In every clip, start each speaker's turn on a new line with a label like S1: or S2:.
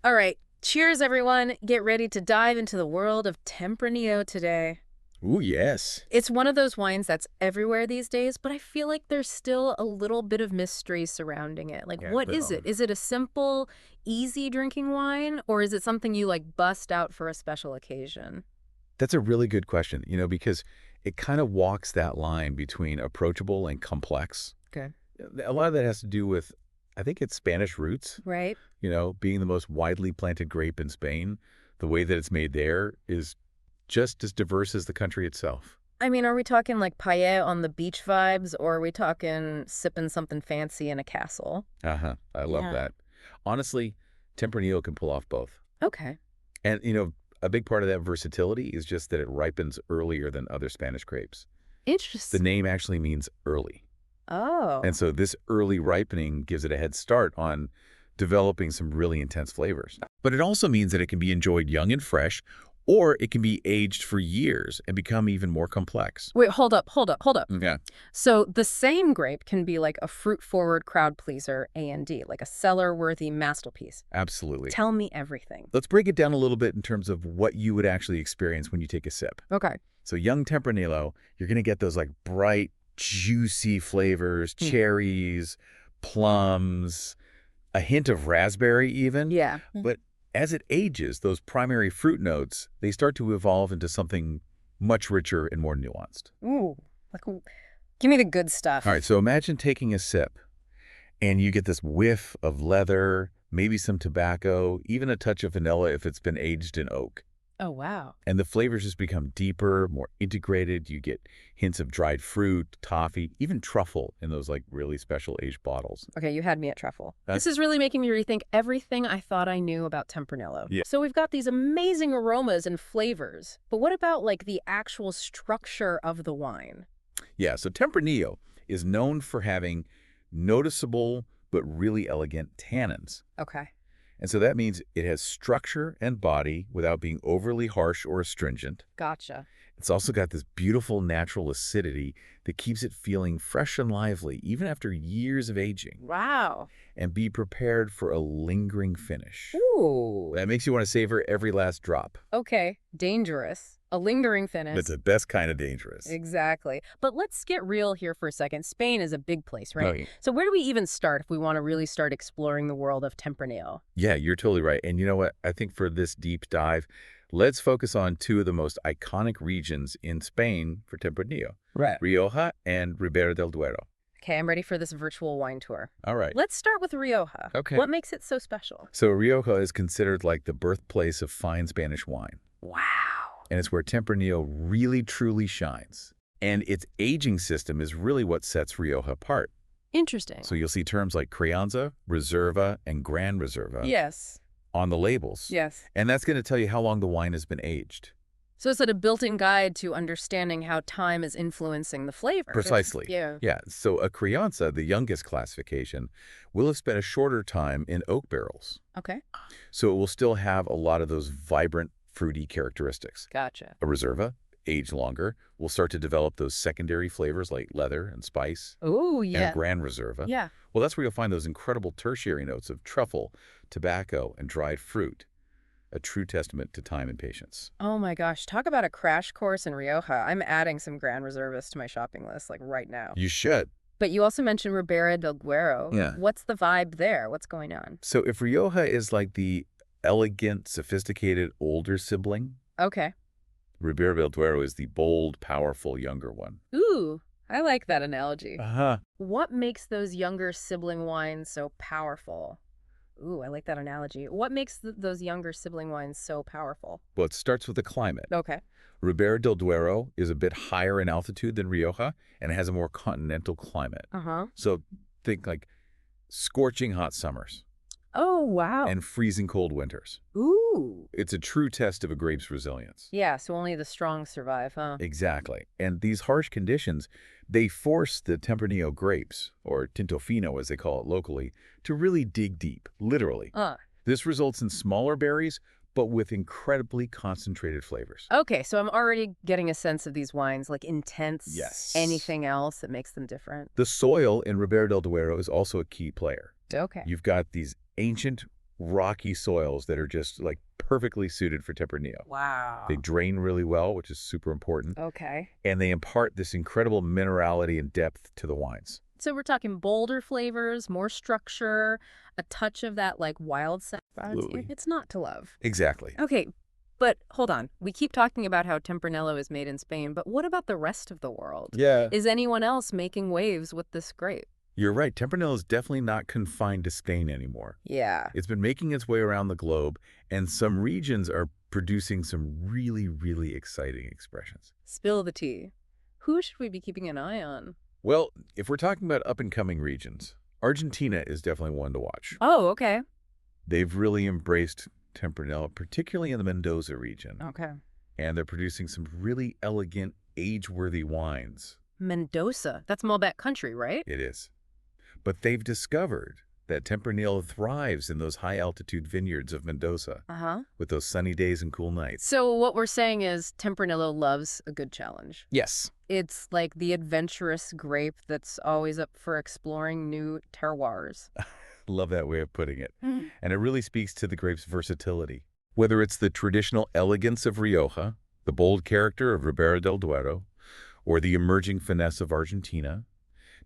S1: All right. Cheers, everyone. Get ready to dive into the world of Tempranillo today.
S2: Ooh, yes.
S1: It's one of those wines that's everywhere these days, but I feel like there's still a little bit of mystery surrounding it. Like,
S2: Yeah,
S1: what is
S2: little.
S1: it? Is it a simple, easy drinking wine, or is it something you like bust out for a special occasion?
S2: That's a really good question, because it kind of walks that line between approachable and complex.
S1: Okay.
S2: A lot of that has to do with, I think it's Spanish roots,
S1: Right?
S2: being the most widely planted grape in Spain. The way that it's made there is just as diverse as the country itself.
S1: I mean, are we talking like paella on the beach vibes, or are we talking sipping something fancy in a castle?
S2: Uh-huh. I love
S1: Yeah.
S2: that. Honestly, Tempranillo can pull off both.
S1: Okay.
S2: And, a big part of that versatility is just that it ripens earlier than other Spanish grapes. The
S1: Interesting.
S2: name actually means early. And
S1: Oh.
S2: so this early ripening gives it a head start on developing some really intense flavors. But it also means that it can be enjoyed young and fresh, or it can be aged for years and become even more complex.
S1: Wait, hold up, hold up, hold up.
S2: Yeah,
S1: So the same grape can be like a fruit-forward crowd pleaser A&D, like a cellar-worthy masterpiece.
S2: absolutely.
S1: Tell me everything.
S2: Let's break it down a little bit in terms of what you would actually experience when you take a sip.
S1: Okay.
S2: So young Tempranillo, you're going to get those like bright, juicy flavors,
S1: Hmm.
S2: cherries, plums, a hint of raspberry even.
S1: Yeah.
S2: But as it ages, those primary fruit notes, they start to evolve into something much richer and more nuanced.
S1: Ooh, like, give me the good
S2: All
S1: stuff.
S2: right, so imagine taking a sip and you get this whiff of leather, maybe some tobacco, even a touch of vanilla if it's been aged in oak.
S1: Oh, wow.
S2: And the flavors just become deeper, more integrated. You get hints of dried fruit, toffee, even truffle in those like really special aged bottles.
S1: Okay, you had me at truffle.
S2: That's,
S1: This is really making me rethink everything I thought I knew about Tempranillo.
S2: Yeah.
S1: So we've got these amazing aromas and flavors, but what about like the actual structure of the wine?
S2: yeah, so Tempranillo is known for having noticeable but really elegant tannins.
S1: Okay.
S2: And so that means it has structure and body without being overly harsh or astringent.
S1: Gotcha.
S2: It's also got this beautiful natural acidity that keeps it feeling fresh and lively even after years of aging.
S1: Wow.
S2: And be prepared for a lingering finish.
S1: Ooh.
S2: That makes you want to savor every last drop.
S1: Okay, dangerous. A lingering finish.
S2: That's the best kind of dangerous.
S1: Exactly. But let's get real here for a second. Spain is a big place, right?
S2: Right.
S1: So where do we even start if we want to really start exploring the world of Tempranillo?
S2: Yeah, you're totally right. And you know what? I think for this deep dive, let's focus on two of the most iconic regions in Spain for Tempranillo,
S1: Right.
S2: Rioja and Ribera del Duero.
S1: Okay, I'm ready for this virtual wine tour.
S2: All right.
S1: Let's start with Rioja.
S2: Okay.
S1: What makes it so special?
S2: So Rioja is considered like the birthplace of fine Spanish wine,
S1: Wow.
S2: and it's where Tempranillo really truly shines. And its aging system is really what sets Rioja apart.
S1: Interesting.
S2: So you'll see terms like Crianza, Reserva, and Gran Reserva
S1: Yes.
S2: on the labels.
S1: Yes.
S2: And that's going to tell you how long the wine has been aged.
S1: So it's like a built-in guide to understanding how time is influencing the flavor.
S2: Precisely.
S1: Yeah.
S2: Yeah, so a Crianza, the youngest classification, will have spent a shorter time in oak barrels.
S1: Okay.
S2: So it will still have a lot of those vibrant, fruity characteristics.
S1: Gotcha.
S2: A Reserva, aged longer, will start to develop those secondary flavors like leather and spice.
S1: Oh,
S2: And
S1: yeah.
S2: a Gran Reserva,
S1: Yeah.
S2: well, that's where you'll find those incredible tertiary notes of truffle, tobacco, and dried fruit. A true testament to time and patience.
S1: Oh my gosh, talk about a crash course in Rioja. I'm adding some Gran Reservas to my shopping list like right now.
S2: You should.
S1: But you also mentioned Ribera del Duero.
S2: Yeah.
S1: What's the vibe there? What's going on?
S2: So if Rioja is like the elegant, sophisticated older sibling,
S1: Okay.
S2: Ribera del Duero is the bold, powerful younger one.
S1: Ooh, I like that analogy.
S2: Uh-huh.
S1: What makes those younger sibling wines so powerful? Ooh, I like that analogy. What makes those younger sibling wines so powerful?
S2: Well, it starts with the climate.
S1: Okay.
S2: Ribera del Duero is a bit higher in altitude than Rioja, and it has a more continental climate.
S1: Uh-huh.
S2: So think like scorching hot summers
S1: Oh, wow.
S2: and freezing cold winters.
S1: Ooh.
S2: It's a true test of a grape's resilience.
S1: Yeah, so only the strong survive, huh?
S2: Exactly. And these harsh conditions, they force the Tempranillo grapes, or Tinto Fino as they call it locally, to really dig deep, literally. This results in smaller berries, but with incredibly concentrated flavors.
S1: Okay, so I'm already getting a sense of these wines, like intense.
S2: Yes.
S1: Anything else that makes them different?
S2: The soil in Ribera del Duero is also a key player.
S1: Okay.
S2: You've got these ancient, rocky soils that are just like perfectly suited for Tempranillo.
S1: Wow.
S2: They drain really well, which is super important,
S1: Okay.
S2: and they impart this incredible minerality and depth to the wines.
S1: So we're talking bolder flavors, more structure, a touch of that like wild side.
S2: Absolutely.
S1: It's not to love.
S2: Exactly.
S1: Okay, but hold on. We keep talking about how Tempranillo is made in Spain, but what about the rest of the world?
S2: Yeah.
S1: Is anyone else making waves with this grape?
S2: You're right. Tempranillo is definitely not confined to Spain anymore.
S1: Yeah.
S2: It's been making its way around the globe, and some regions are producing some really, really exciting expressions.
S1: Spill the tea. Who should we be keeping an eye on?
S2: Well, if we're talking about up-and-coming regions, Argentina is definitely one to watch.
S1: Oh, okay.
S2: They've really embraced Tempranillo, particularly in the Mendoza region,
S1: Okay.
S2: and they're producing some really elegant, age-worthy wines.
S1: Mendoza. That's Malbec country, right?
S2: It is. But they've discovered that Tempranillo thrives in those high-altitude vineyards of Mendoza
S1: Uh-huh.
S2: with those sunny days and cool nights.
S1: So what we're saying is Tempranillo loves a good challenge.
S2: Yes.
S1: It's like the adventurous grape that's always up for exploring new terroirs.
S2: Love that way of putting it.
S1: Mhm.
S2: And it really speaks to the grape's versatility. Whether it's the traditional elegance of Rioja, the bold character of Ribera del Duero, or the emerging finesse of Argentina,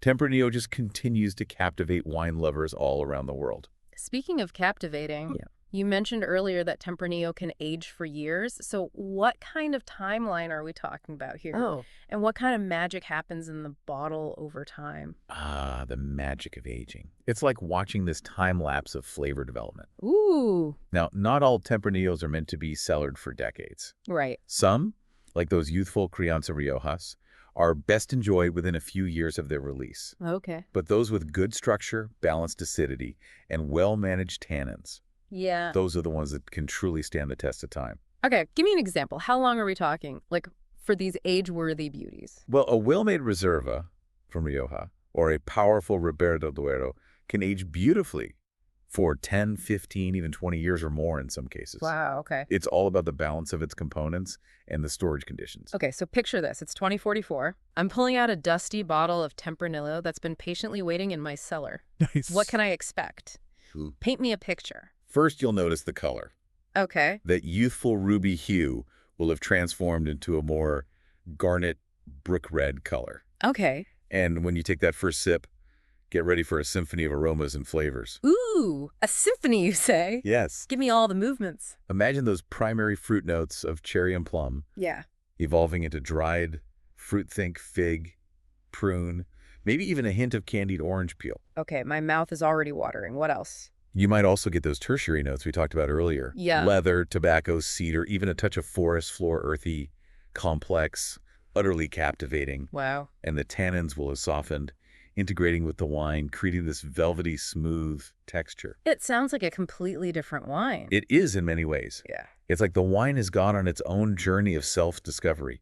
S2: Tempranillo just continues to captivate wine lovers all around the world.
S1: Speaking of captivating,
S2: Yeah.
S1: you mentioned earlier that Tempranillo can age for years. So what kind of timeline are we talking about here?
S2: Oh.
S1: And what kind of magic happens in the bottle over time?
S2: Ah, the magic of aging. It's like watching this time lapse of flavor development.
S1: Ooh.
S2: Now, not all Tempranillos are meant to be cellared for decades.
S1: Right.
S2: Some, like those youthful Crianza Riojas, are best enjoyed within a few years of their release.
S1: Okay.
S2: But those with good structure, balanced acidity, and well-managed tannins,
S1: Yeah.
S2: those are the ones that can truly stand the test of time.
S1: Okay, give me an example. How long are we talking? Like, for these age-worthy beauties?
S2: Well, a well-made Reserva from Rioja or a powerful Ribera del Duero can age beautifully for 10, 15, even 20 years or more in some cases.
S1: Wow, okay.
S2: It's all about the balance of its components and the storage conditions.
S1: Okay, so picture this. It's 2044. I'm pulling out a dusty bottle of Tempranillo that's been patiently waiting in my cellar.
S2: Nice.
S1: What can I expect? Paint me a picture.
S2: First, you'll notice the color.
S1: Okay.
S2: That youthful ruby hue will have transformed into a more garnet brick red color.
S1: Okay.
S2: And when you take that first sip, get ready for a symphony of aromas and flavors.
S1: Ooh, a symphony, you say?
S2: Yes.
S1: Give me all the movements.
S2: Imagine those primary fruit notes of cherry and plum
S1: Yeah.
S2: evolving into dried fruit, think fig, prune, maybe even a hint of candied orange peel.
S1: Okay, my mouth is already watering. What else?
S2: You might also get those tertiary notes we talked about earlier.
S1: Yeah.
S2: Leather, tobacco, cedar, even a touch of forest floor, earthy, complex, utterly captivating.
S1: Wow.
S2: And the tannins will have softened, integrating with the wine, creating this velvety, smooth texture.
S1: It sounds like a completely different wine.
S2: It is in many ways.
S1: Yeah.
S2: It's like the wine has gone on its own journey of self-discovery,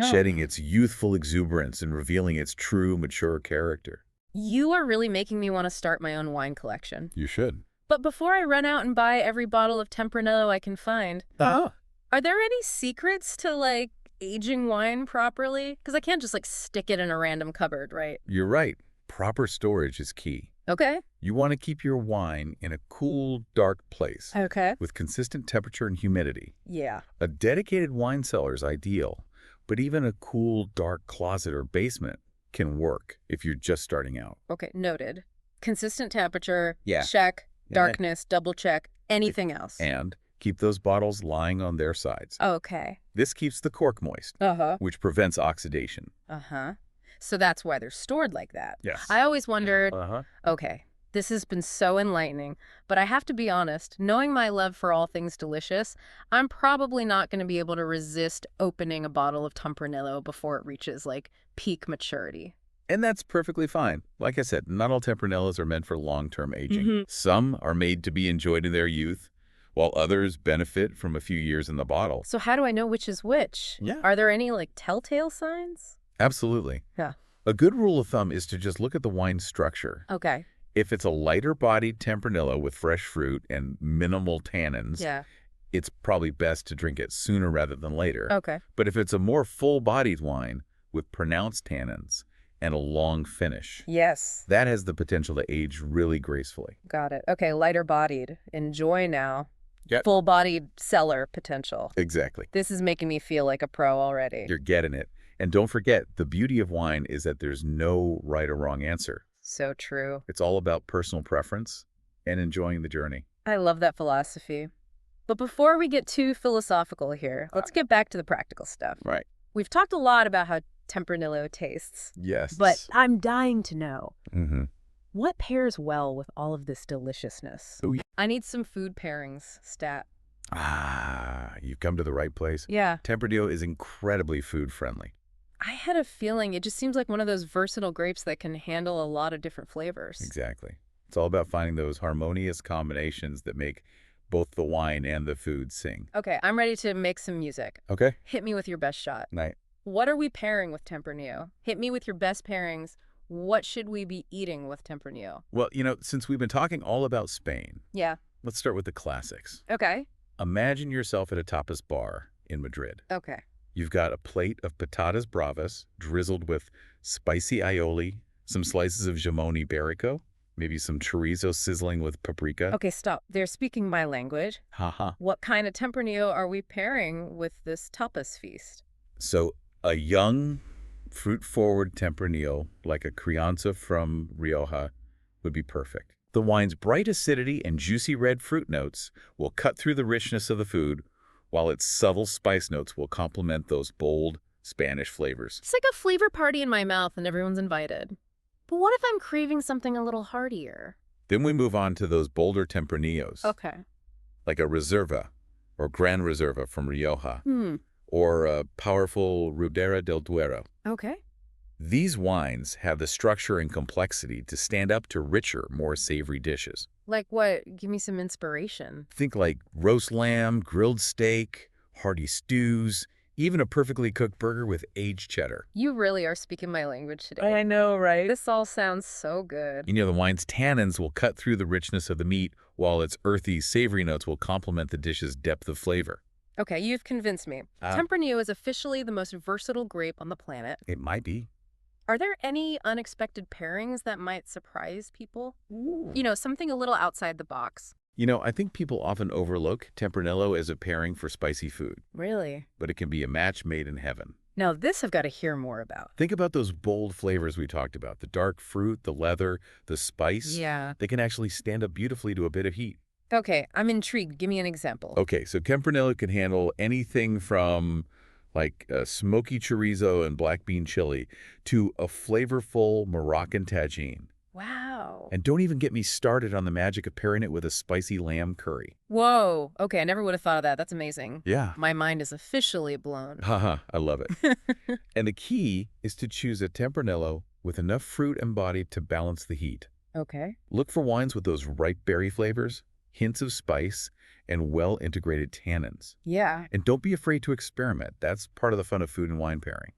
S1: Oh.
S2: shedding its youthful exuberance and revealing its true, mature character.
S1: You are really making me want to start my own wine collection.
S2: You should.
S1: But before I run out and buy every bottle of Tempranillo I can find, are there any secrets to, like, aging wine properly? Because I can't just, like, stick it in a random cupboard, right?
S2: You're right. Proper storage is key.
S1: Okay.
S2: You want to keep your wine in a cool, dark place
S1: Okay.
S2: with consistent temperature and humidity.
S1: Yeah.
S2: A dedicated wine cellar is ideal, but even a cool, dark closet or basement can work if you're just starting out.
S1: Okay, noted. Consistent temperature,
S2: Yeah.
S1: check.
S2: Yeah.
S1: Darkness, double check. Anything else?
S2: And keep those bottles lying on their sides.
S1: Okay.
S2: This keeps the cork moist,
S1: Uh-huh.
S2: which prevents oxidation.
S1: Uh-huh. So that's why they're stored like that.
S2: Yes.
S1: I always wondered,
S2: Uh-huh.
S1: okay, this has been so enlightening, but I have to be honest, knowing my love for all things delicious, I'm probably not going to be able to resist opening a bottle of Tempranillo before it reaches, like, peak maturity.
S2: And that's perfectly fine. Like I said, not all Tempranillos are meant for long-term aging.
S1: Mhm.
S2: Some are made to be enjoyed in their youth, while others benefit from a few years in the bottle.
S1: So how do I know which is which?
S2: Yeah.
S1: Are there any, like, telltale signs?
S2: Absolutely.
S1: Yeah.
S2: A good rule of thumb is to just look at the wine structure.
S1: Okay.
S2: If it's a lighter-bodied Tempranillo with fresh fruit and minimal tannins,
S1: Yeah.
S2: it's probably best to drink it sooner rather than later.
S1: Okay.
S2: But if it's a more full-bodied wine with pronounced tannins and a long finish.
S1: Yes.
S2: That has the potential to age really gracefully.
S1: Got it. Okay, lighter bodied. Enjoy now.
S2: Yep.
S1: Full-bodied cellar potential.
S2: Exactly.
S1: This is making me feel like a pro already.
S2: You're getting it. And don't forget, the beauty of wine is that there's no right or wrong answer.
S1: So true.
S2: It's all about personal preference and enjoying the journey.
S1: I love that philosophy. But before we get too philosophical here, let's get back to the practical stuff.
S2: Right.
S1: We've talked a lot about how Tempranillo tastes.
S2: Yes.
S1: But I'm dying to know,
S2: Mm-hmm.
S1: what pairs well with all of this deliciousness?
S2: Oh, yeah.
S1: I need some food pairings, stat.
S2: You've come to the right place.
S1: Yeah.
S2: Tempranillo is incredibly food-friendly.
S1: I had a feeling it just seems like one of those versatile grapes that can handle a lot of different flavors.
S2: Exactly. It's all about finding those harmonious combinations that make both the wine and the food sing.
S1: Okay, I'm ready to make some music.
S2: Okay?
S1: Hit me with your best shot.
S2: Night.
S1: What are we pairing with Tempranillo? Hit me with your best pairings. What should we be eating with Tempranillo?
S2: Well, since we've been talking all about Spain,
S1: Yeah.
S2: let's start with the classics.
S1: Okay.
S2: Imagine yourself at a tapas bar in Madrid.
S1: Okay.
S2: You've got a plate of patatas bravas drizzled with spicy aioli, some slices of jamon iberico, maybe some chorizo sizzling with paprika.
S1: Okay, stop. They're speaking my language.
S2: Haha.
S1: What kind of Tempranillo are we pairing with this tapas feast?
S2: So a young, fruit-forward Tempranillo, like a Crianza from Rioja, would be perfect. The wine's bright acidity and juicy red fruit notes will cut through the richness of the food, while its subtle spice notes will complement those bold Spanish flavors.
S1: It's like a flavor party in my mouth and everyone's invited. But what if I'm craving something a little heartier?
S2: Then we move on to those bolder Tempranillos,
S1: Okay.
S2: like a Reserva or Gran Reserva from Rioja, or a powerful Rudera del Duero.
S1: Okay.
S2: These wines have the structure and complexity to stand up to richer, more savory dishes.
S1: Like what? Give me some inspiration.
S2: Think like roast lamb, grilled steak, hearty stews, even a perfectly cooked burger with aged cheddar.
S1: You really are speaking my language today.
S2: I know, right?
S1: This all sounds so good.
S2: The wine's tannins will cut through the richness of the meat, while its earthy, savory notes will complement the dish's depth of flavor.
S1: Okay, you've convinced me. Tempranillo is officially the most versatile grape on the planet.
S2: It might be.
S1: Are there any unexpected pairings that might surprise people?
S2: Ooh.
S1: Something a little outside the box.
S2: I think people often overlook Tempranillo as a pairing for spicy food.
S1: Really?
S2: But it can be a match made in heaven.
S1: Now this I've got to hear more about.
S2: Think about those bold flavors we talked about. The dark fruit, the leather, the spice.
S1: Yeah.
S2: They can actually stand up beautifully to a bit of heat.
S1: Okay, I'm intrigued. Give me an example.
S2: Okay, so Tempranillo can handle anything from like smoky chorizo and black bean chili to a flavorful Moroccan tagine.
S1: Wow.
S2: And don't even get me started on the magic of pairing it with a spicy lamb curry.
S1: Whoa. Okay, I never would have thought of that. That's amazing.
S2: Yeah.
S1: My mind is officially blown.
S2: Haha, I love it. And the key is to choose a Tempranillo with enough fruit and body to balance the heat.
S1: Okay.
S2: Look for wines with those ripe berry flavors, hints of spice, and well-integrated tannins.
S1: Yeah.
S2: And don't be afraid to experiment. That's part of the fun of food and wine pairing.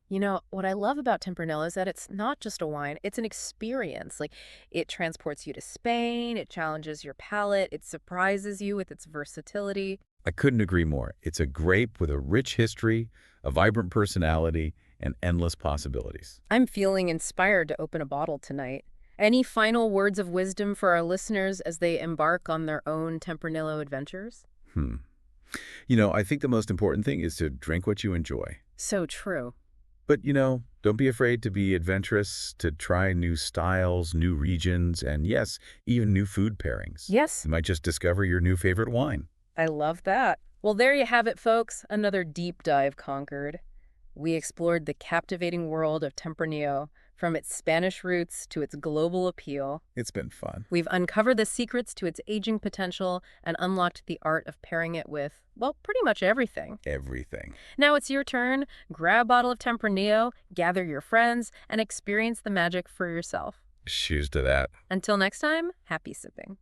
S1: What I love about Tempranillo is that it's not just a wine, it's an experience. Like, it transports you to Spain, it challenges your palate, it surprises you with its versatility.
S2: I couldn't agree more. It's a grape with a rich history, a vibrant personality, and endless possibilities.
S1: I'm feeling inspired to open a bottle tonight. Any final words of wisdom for our listeners as they embark on their own Tempranillo adventures?
S2: I think the most important thing is to drink what you enjoy.
S1: So true.
S2: But, don't be afraid to be adventurous, to try new styles, new regions, and yes, even new food pairings.
S1: Yes.
S2: You might just discover your new favorite wine.
S1: I love that. Well, there you have it, folks. Another deep dive conquered. We explored the captivating world of Tempranillo, from its Spanish roots to its global appeal.
S2: It's been fun.
S1: We've uncovered the secrets to its aging potential and unlocked the art of pairing it with, well, pretty much everything.
S2: Everything.
S1: Now it's your turn. Grab a bottle of Tempranillo, gather your friends, and experience the magic for yourself.
S2: Cheers to that.
S1: Until next time, happy sipping.